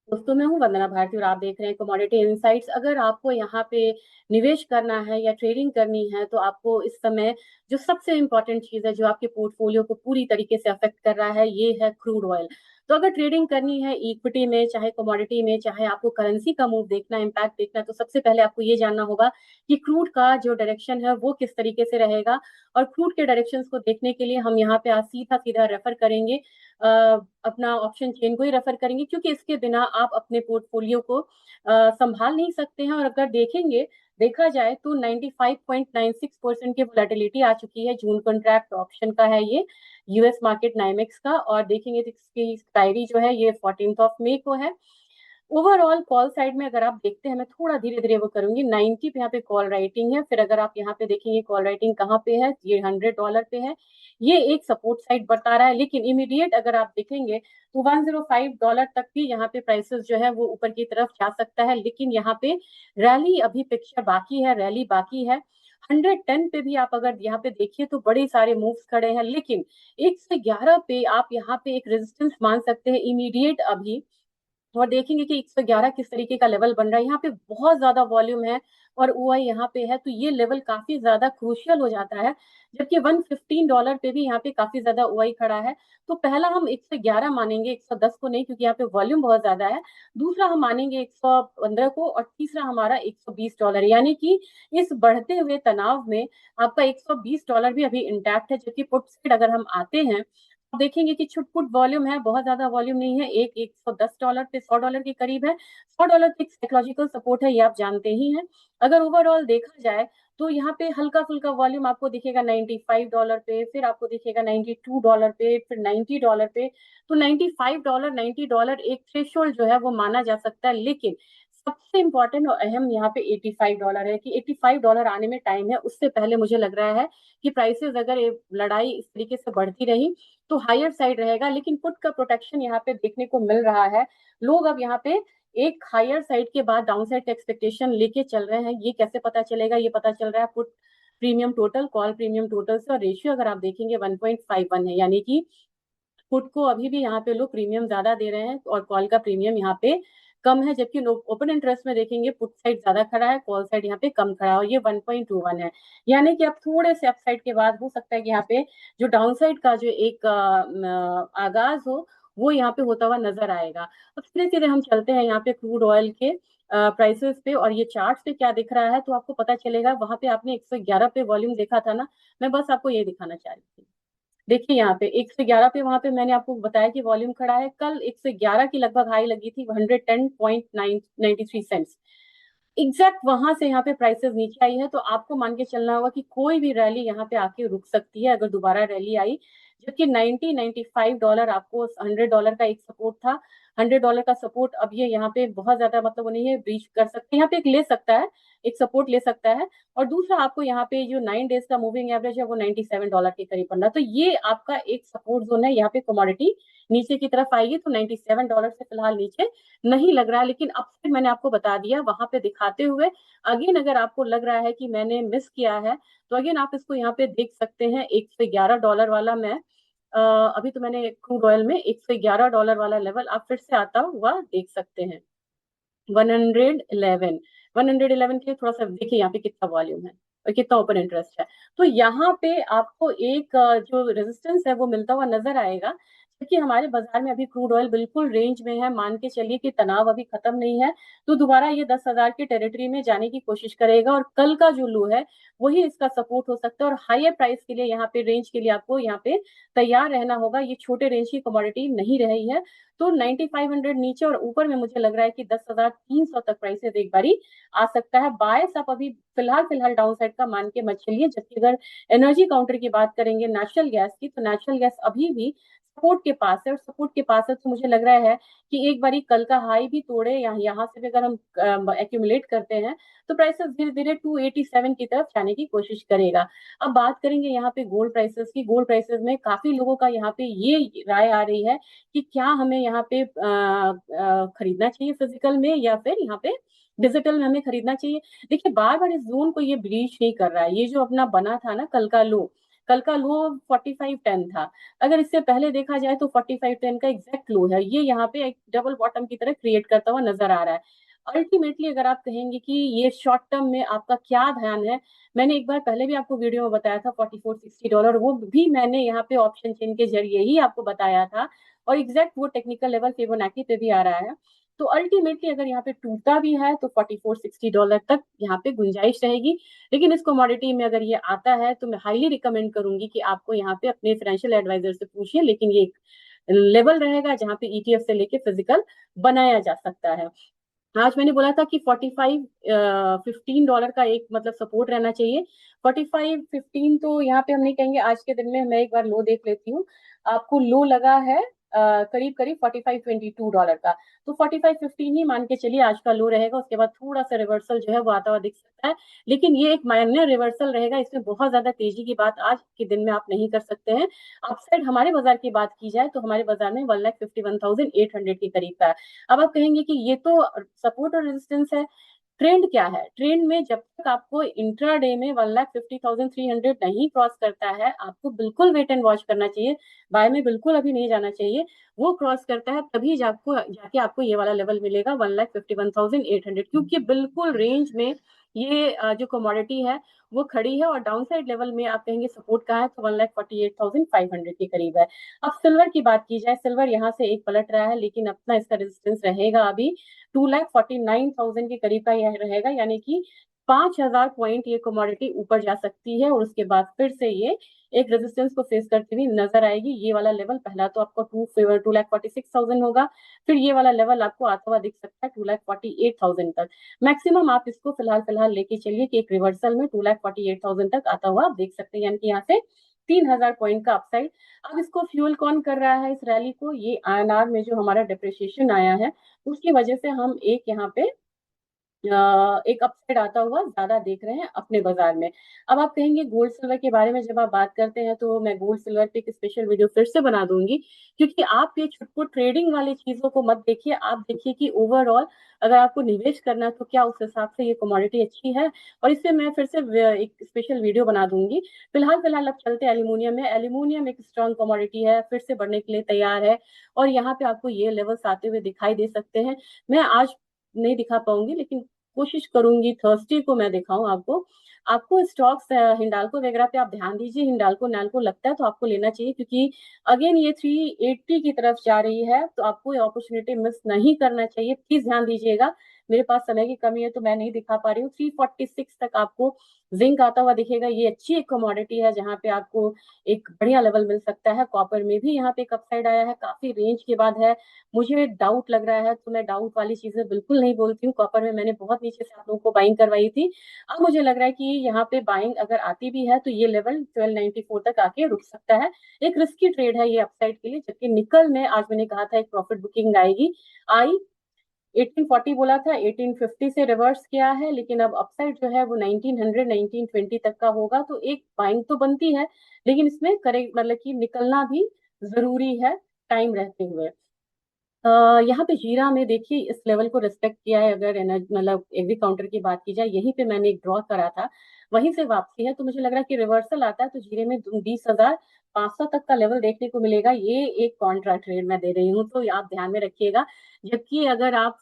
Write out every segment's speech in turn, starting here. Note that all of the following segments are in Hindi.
दोस्तों, मैं हूं वंदना भारती और आप देख रहे हैं कमोडिटी इनसाइट्स। अगर आपको यहाँ पे निवेश करना है या ट्रेडिंग करनी है तो आपको इस समय जो सबसे इम्पोर्टेंट चीज है जो आपके पोर्टफोलियो को पूरी तरीके से अफेक्ट कर रहा है, ये है क्रूड ऑयल। तो अगर ट्रेडिंग करनी है इक्विटी में, चाहे कमोडिटी में, चाहे आपको करेंसी का मूव देखना, इम्पैक्ट देखना, तो सबसे पहले आपको ये जानना होगा कि क्रूड का जो डायरेक्शन है वो किस तरीके से रहेगा। और क्रूड के डायरेक्शंस को देखने के लिए हम यहाँ पे आज सीधा सीधा रेफर करेंगे, अपना ऑप्शन चेन को ही रेफर करेंगे, क्योंकि इसके बिना आप अपने पोर्टफोलियो को संभाल नहीं सकते हैं। और अगर देखा जाए तो 95.96% की वोलेटिलिटी आ चुकी है। जून कॉन्ट्रैक्ट ऑप्शन का है ये, यूएस मार्केट नाइमेक्स का, और देखेंगे तो इसकी एक्सपायरी जो है ये 14 मई को है। ओवरऑल कॉल साइड में अगर आप देखते हैं, मैं थोड़ा धीरे धीरे वो करूंगी, 90 पे यहाँ पे कॉल राइटिंग है। फिर अगर आप यहाँ पे देखेंगे कॉल राइटिंग कहाँ पे है, ये $100 पे है। ये एक सपोर्ट साइड बता रहा है, लेकिन इमीडिएट अगर आप देखेंगे तो $105 तक भी यहाँ पे प्राइसेस जो है वो ऊपर की तरफ जा सकता है। लेकिन यहाँ पे रैली अभी पिक्चर बाकी है, रैली बाकी है। 110 पे भी आप अगर यहाँ पे देखिए तो बड़े सारे मूव्स खड़े हैं, लेकिन 111 पे आप यहाँ पे एक रेजिस्टेंस मान सकते हैं इमीडिएट अभी। और देखेंगे कि 111 किस तरीके का लेवल बन रहा है। यहाँ पे बहुत ज्यादा वॉल्यूम है और ओआई यहाँ पे है, तो ये लेवल काफी ज्यादा क्रूशियल हो जाता है। जबकि $115 पे भी यहाँ पे काफी ज्यादा ओआई खड़ा है। तो पहला हम 111 मानेंगे, 110 को नहीं, क्योंकि यहाँ पे वॉल्यूम बहुत ज्यादा है। दूसरा हम मानेंगे 115 को, और तीसरा हमारा $120, यानी कि इस बढ़ते हुए तनाव में आपका $120 भी अभी इंटैक्ट है। जबकि पुट साइड अगर हम आते हैं, आप देखेंगे कि छुटपुट वॉल्यूम है, बहुत ज्यादा वॉल्यूम नहीं है। एक $110 पे $100 के करीब है। $100 की साइकोलॉजिकल सपोर्ट है, ये आप जानते ही हैं। अगर ओवरऑल देखा जाए तो यहाँ पे हल्का फुल्का वॉल्यूम आपको दिखेगा $95 पे, फिर आपको दिखेगा $92 पे, फिर $90 पे। तो $95 $90 एक थ्रेशोल्ड जो है वो माना जा सकता है। लेकिन सबसे इंपॉर्टेंट और अहम यहाँ पे $85 है कि $85 आने में टाइम है। उससे पहले मुझे लग रहा है कि प्राइसेस अगर ये लड़ाई इस तरीके से बढ़ती रही तो हायर साइड रहेगा। लेकिन पुट का प्रोटेक्शन यहाँ पे देखने को मिल रहा है। लोग अब यहाँ पे एक हायर साइड के बाद डाउन साइड का एक्सपेक्टेशन लेके चल रहे हैं। ये कैसे पता चलेगा? ये पता चल रहा है put premium total, call premium total से, और रेशियो अगर आप देखेंगे 1.51 है, यानी कि पुट को अभी भी यहाँ पे लोग प्रीमियम ज्यादा दे रहे हैं और कॉल का प्रीमियम यहाँ पे कम है। जबकि लोग ओपन इंटरेस्ट में देखेंगे पुट साइड ज्यादा खड़ा है, कॉल साइड यहाँ पे कम खड़ा है, और ये 1.21 है। यानी कि अब थोड़े से अपसाइड के बाद हो सकता है कि यहाँ पे जो डाउन साइड का जो एक आगाज हो वो यहाँ पे होता हुआ नजर आएगा। अब सीधे सीधे हम चलते हैं यहाँ पे क्रूड ऑयल के प्राइसेस पे, और ये चार्ट पे क्या दिख रहा है तो आपको पता चलेगा। वहां पे आपने 111 पे वॉल्यूम देखा था ना, मैं बस आपको ये दिखाना चाह रही थी। देखिए यहाँ पे 111 पे, वहां पे मैंने आपको बताया कि वॉल्यूम खड़ा है। कल 111 की लगभग हाई लगी थी, 110.93 सेंट्स। एग्जैक्ट वहां से यहाँ पे प्राइसेस नीचे आई है। तो आपको मान के चलना होगा कि कोई भी रैली यहाँ पे आके रुक सकती है अगर दोबारा रैली आई। जबकि 95 डॉलर आपको $100 का एक सपोर्ट था। $100 का सपोर्ट अब ये यहाँ पे बहुत ज्यादा मतलब वो नहीं है, ब्रीच कर सकते हैं, यहाँ पे एक ले सकता है, एक सपोर्ट ले सकता है। और दूसरा आपको यहाँ पे जो 9 डेज का मूविंग एवरेज है वो $97 के करीब बन रहा है। तो ये आपका एक सपोर्ट जोन है। यहाँ पे कमोडिटी नीचे की तरफ आएगी तो $97 से फिलहाल नीचे नहीं लग रहा है। लेकिन अब फिर मैंने आपको बता दिया वहां पे दिखाते हुए, अगेन अगर आपको लग रहा है कि मैंने मिस किया है तो अगेन आप इसको यहाँ पे देख सकते हैं। $111 वाला मैं अभी तो मैंने क्रूड ऑयल में $111 वाला लेवल आप फिर से आता हुआ देख सकते हैं। 111, 111 के लिए थोड़ा सा देखिए यहाँ पे कितना वॉल्यूम है और कितना ओपन इंटरेस्ट है। तो यहाँ पे आपको एक जो रेजिस्टेंस है वो मिलता हुआ नजर आएगा। क्योंकि हमारे बाजार में अभी क्रूड ऑयल बिल्कुल रेंज में है, मान के चलिए कि तनाव अभी खत्म नहीं है। तो दोबारा ये 10,000 की टेरिटरी में जाने की कोशिश करेगा, और कल का जो लो है वही इसका सपोर्ट हो सकता है। और हायर प्राइस के लिए यहाँ पे रेंज के लिए आपको यहाँ पे तैयार रहना होगा। ये छोटे रेंज की कमोडिटी नहीं रही है। तो 9500 नीचे और ऊपर में मुझे लग रहा है कि 10,300 तक प्राइसेस एक बारी आ सकता है। बायस आप अभी फिलहाल फिलहाल डाउन साइड का मान के मत चलिए। जबकि अगर एनर्जी काउंटर की बात करेंगे नेचुरल गैस की, तो नेचुरल गैस अभी भी सपोर्ट के पास है, और सपोर्ट के पास है तो मुझे लग रहा है कि एक बारी कल का हाई भी तोड़े, या यहाँ से भी अगर हम एक्यूमुलेट करते हैं तो प्राइसेस धीरे धीरे 287 की तरफ जाने की कोशिश करेगा। अब बात करेंगे यहाँ पे गोल्ड प्राइसेस की। गोल्ड प्राइसेस में काफी लोगों का यहाँ पे ये राय आ रही है कि क्या हमें यहाँ पे खरीदना चाहिए फिजिकल में या फिर यहाँ पे डिजिटल में हमें खरीदना चाहिए। देखिए बार बार इस जोन को ये ब्रीच नहीं कर रहा है। ये जो अपना बना था ना कल का लो, कल का लो 45.10 था। अगर इससे पहले देखा जाए तो 45.10 का एग्जैक्ट लो है, ये यहाँ पे एक डबल बॉटम की तरह क्रिएट करता हुआ नजर आ रहा है। अल्टीमेटली अगर आप कहेंगे कि ये शॉर्ट टर्म में आपका क्या ध्यान है, मैंने एक बार पहले भी आपको वीडियो में बताया था $4460, वो भी मैंने यहाँ पे ऑप्शन चेन के जरिए ही आपको बताया था, और एग्जैक्ट वो टेक्निकल लेवल फिबोनाची पे भी आ रहा है। तो अल्टीमेटली अगर यहाँ पे टूटता भी है तो $4460 तक यहाँ पे गुंजाइश रहेगी। लेकिन इस कमोडिटी में अगर ये आता है तो मैं हाईली रिकमेंड करूंगी कि आपको यहाँ पे अपने फाइनेंशियल एडवाइजर से पूछिए, लेकिन ये एक लेवल रहेगा जहाँ पे ईटीएफ से लेके फिजिकल बनाया जा सकता है। आज मैंने बोला था कि 15 का एक मतलब सपोर्ट रहना चाहिए। 45-15 तो यहाँ पे हम नहीं कहेंगे, आज के दिन में मैं एक बार लो देख लेती हूँ। आपको लो लगा है करीब करीब $45.22 का, तो 45-15 ही मान के चलिए आज का लो रहेगा। उसके बाद थोड़ा सा रिवर्सल जो है वो आता हुआ दिख सकता है, लेकिन ये एक माइनर रिवर्सल रहेगा, इसमें बहुत ज्यादा तेजी की बात आज के दिन में आप नहीं कर सकते हैं। अपसाइड हमारे बाजार की बात की जाए तो हमारे बाजार में 1,51,800 के करीब का है। अब आप कहेंगे कि ये तो सपोर्ट और रेजिस्टेंस है, ट्रेंड क्या है? ट्रेंड में जब तक आपको इंट्राडे में 1,50,300 नहीं क्रॉस करता है, आपको बिल्कुल वेट एंड वॉच करना चाहिए, बाय में बिल्कुल अभी नहीं जाना चाहिए। वो क्रॉस करता है तभी जाके आपको ये वाला लेवल मिलेगा 1,51,800, क्योंकि बिल्कुल रेंज में ये जो कमोडिटी है वो खड़ी है, और डाउन साइड लेवल में आप कहेंगे सपोर्ट का है तो 1,48,500 के करीब है। अब सिल्वर की बात की जाए, सिल्वर यहाँ से एक पलट रहा है, लेकिन अपना इसका रेजिस्टेंस रहेगा अभी 2,49,000 के करीब का यह रहेगा, यानी कि 5,000 पॉइंट ये कमोडिटी ऊपर जा सकती है, और उसके बाद फिर से ये एक रेजिस्टेंस को फेस करती हुई नजर आएगी। ये वाला लेवल पहला तो आपको 2,46,000 होगा, फिर ये वाला लेवल आपको आता हुआ दिख सकता है 2,48,000 तक। मैक्सिमम आप इसको फिलहाल फिलहाल लेके चलिए कि एक रिवर्सल में 2,48,000 तक आता हुआ आप देख सकते हैं, यानी कि यहाँ से 3,000 पॉइंट का अपसाइड। अब इसको फ्यूल कौन कर रहा है इस रैली को? ये आईएनआर में जो हमारा डिप्रिसिएशन आया है उसकी वजह से हम एक यहाँ पे एक अपसाइड आता हुआ ज्यादा देख रहे हैं अपने बाजार में। अब आप कहेंगे गोल्ड सिल्वर के बारे में जब आप बात करते हैं तो मैं गोल्ड सिल्वर पे एक स्पेशल वीडियो फिर से बना दूंगी, क्योंकि आप ये छुटपुट ट्रेडिंग वाली चीजों को मत देखिए, आप देखिए कि ओवरऑल अगर आपको निवेश करना है तो क्या उस हिसाब से ये कमोडिटी अच्छी है, और इससे मैं फिर से एक स्पेशल वीडियो बना दूंगी। फिलहाल फिलहाल अब चलते हैं एल्यूमिनियम में। एल्यूमिनियम एक स्ट्रॉन्ग कमोडिटी है, फिर से बढ़ने के लिए तैयार है, और यहाँ पे आपको ये लेवल्स आते हुए दिखाई दे सकते हैं। मैं आज नहीं दिखा पाऊंगी, लेकिन कोशिश करूंगी थर्सडे को मैं दिखाऊं आपको। आपको स्टॉक्स हिंडाल्को वगैरह पे आप ध्यान दीजिए, हिंडाल्को नाल्को लगता है तो आपको लेना चाहिए, क्योंकि अगेन ये 380 की तरफ जा रही है, तो आपको ये अपॉर्चुनिटी मिस नहीं करना चाहिए। प्लीज ध्यान दीजिएगा, मेरे पास समय की कमी है तो मैं नहीं दिखा पा रही हूँ। 346 तक आपको जिंक आता हुआ दिखेगा, ये अच्छी एक कमोडिटी है जहाँ पे आपको एक बढ़िया लेवल मिल सकता है। कॉपर में भी यहाँ पे एक अपसाइड आया है, काफी रेंज के बाद है, मुझे डाउट लग रहा है तो मैं डाउट वाली चीजें बिल्कुल नहीं बोलती हूँ। कॉपर में मैंने बहुत नीचे से आप लोगों को बाइंग करवाई थी, अब मुझे लग रहा है कि यहाँ पे बाइंग अगर आती भी है तो ये लेवल 1294 तक आके रुक सकता है। एक रिस्की ट्रेड है ये अपसाइड के लिए, जबकि निकल में आज मैंने कहा था एक प्रॉफिट बुकिंग आएगी, आई 1840 बोला था, 1850 से रिवर्स किया है, लेकिन अब अपसाइड जो है वो 1900 1920 तक का होगा, तो एक बाइंग तो बनती है, लेकिन इसमें करेक्ट मतलब कि निकलना भी जरूरी है टाइम रहते हुए। यहाँ पे जीरा में देखिए इस लेवल को रिस्पेक्ट किया है। अगर एनर्जी मतलब एग्री काउंटर की बात की जाए, यहीं पे मैंने एक ड्रॉ करा था, वहीं से वापसी है, तो मुझे लग रहा है कि रिवर्सल आता है तो जीरे में 20,500 तक का लेवल देखने को मिलेगा। ये एक कॉन्ट्रा ट्रेड मैं दे रही हूँ, तो आप ध्यान में रखिएगा। जबकि अगर आप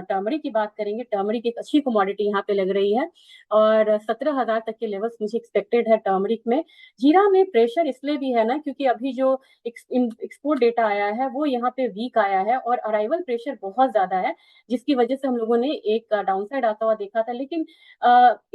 टर्मरिक की बात करेंगे, टर्मरिक एक अच्छी कमोडिटी यहाँ पे लग रही है, और 17,000 तक के लेवल्स मुझे एक्सपेक्टेड है टर्मरिक में। जीरा में प्रेशर इसलिए भी है ना, क्योंकि अभी जो एक्सपोर्ट डेटा आया है वो यहाँ पे वीक आया है, और अराइवल प्रेशर बहुत ज्यादा है, जिसकी वजह से हम लोगों ने एक डाउनसाइड आता हुआ देखा था। लेकिन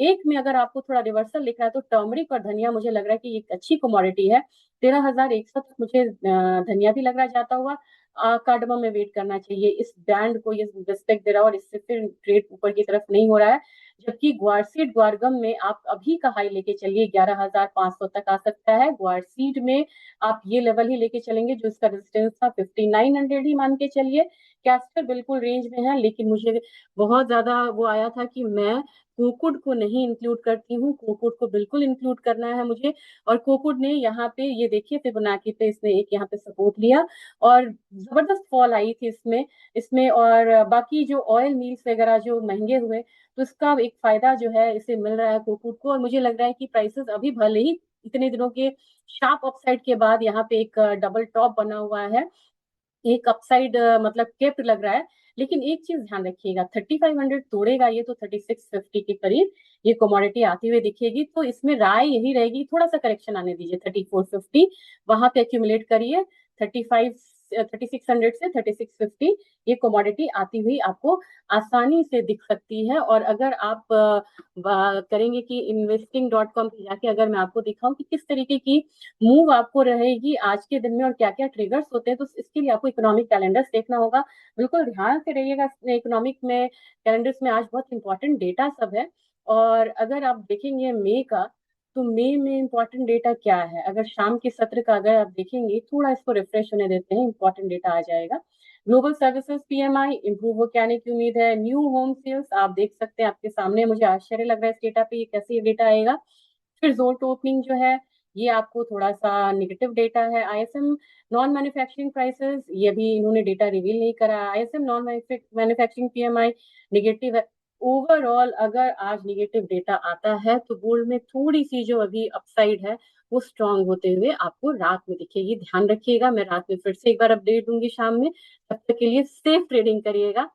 एक में अगर आपको थोड़ा रिवर्सल लिख रहा है तो टर्मरिक और धनिया मुझे लग रहा है कि एक अच्छी कमोडिटी है। 13,100 तक मुझे धनिया भी लग रहा है जाता हुआ। कार्डमम में वेट करना चाहिए, इस बैंड को ये रिस्पेक्ट दे रहा है, और इससे फिर ट्रेड ऊपर की तरफ नहीं हो रहा है। जबकि ग्वारसीड ग्वारगम में आप अभी का हाई लेके चलिए, 11,500 तक आ सकता है। ग्वारसीड में आप ये लेवल ही लेके चलेंगे, जो इसका रेजिस्टेंस था 5,900 ही मान के चलिए। कैस्टर बिल्कुल रेंज में है, लेकिन मुझे बहुत ज्यादा वो आया था कि मैं कोकुड को नहीं इंक्लूड करती हूँ, कोकुड को बिल्कुल इंक्लूड करना है मुझे। और कोकुड ने यहाँ पे ये देखिए फिबोनाची पे इसने एक यहाँ पे सपोर्ट लिया, और जबरदस्त फॉल आई थी इसमें इसमें और बाकी जो ऑयल मील्स वगैरह जो महंगे हुए, तो इसका एक फायदा जो है इसे मिल रहा है कोकुड को, और मुझे लग रहा है कि प्राइसेस अभी भले ही इतने दिनों के शार्प अपसाइड के बाद यहाँ पे एक डबल टॉप बना हुआ है, एक अपसाइड मतलब केप लग रहा है। लेकिन एक चीज ध्यान रखिएगा, 3500 तोड़ेगा ये तो 3650 के करीब ये कमोडिटी आती हुई दिखेगी। तो इसमें राय यही रहेगी, थोड़ा सा करेक्शन आने दीजिए 3450, वहां पे एक्यूमुलेट करिए। 3600 से 3650 ये कमोडिटी आती हुई आपको आसानी से दिख सकती है। और अगर आप करेंगे कि investing.com पे जाके अगर मैं आपको दिखाऊं कि किस तरीके की मूव आपको रहेगी आज के दिन में और क्या क्या ट्रिगर्स होते हैं, तो इसके लिए आपको इकोनॉमिक कैलेंडर्स देखना होगा। बिल्कुल ध्यान से रहिएगा, इकोनॉमिक में कैलेंडर्स में आज बहुत इंपॉर्टेंट डेटा सब है। और अगर आप देखेंगे मई का, तो मई में इंपॉर्टेंट डेटा क्या है, अगर शाम के सत्र का अगर आप देखेंगे, थोड़ा इसको रिफ्रेश होने देते हैं, इंपॉर्टेंट डेटा आ जाएगा। ग्लोबल सर्विसेज पीएमआई इंप्रूव हो के आने की उम्मीद है। न्यू होम सेल्स आप देख सकते हैं आपके सामने, मुझे आश्चर्य लग रहा है इस डेटा पे, ये कैसे ये डेटा आएगा। फिर जोर ओपनिंग जो है, ये आपको थोड़ा सा निगेटिव डेटा है। आईएसएम नॉन मैन्युफैक्चरिंग प्राइसेस, ये भी इन्होंने डेटा रिवील नहीं करा। ISM non manufacturing PMI negative है। ओवरऑल अगर आज निगेटिव डेटा आता है तो गोल्ड में थोड़ी सी जो अभी अपसाइड है वो स्ट्रांग होते हुए आपको रात में दिखेगी। ध्यान रखिएगा, मैं रात में फिर से एक बार अपडेट दूंगी शाम में। तब तक के लिए सेफ ट्रेडिंग करिएगा।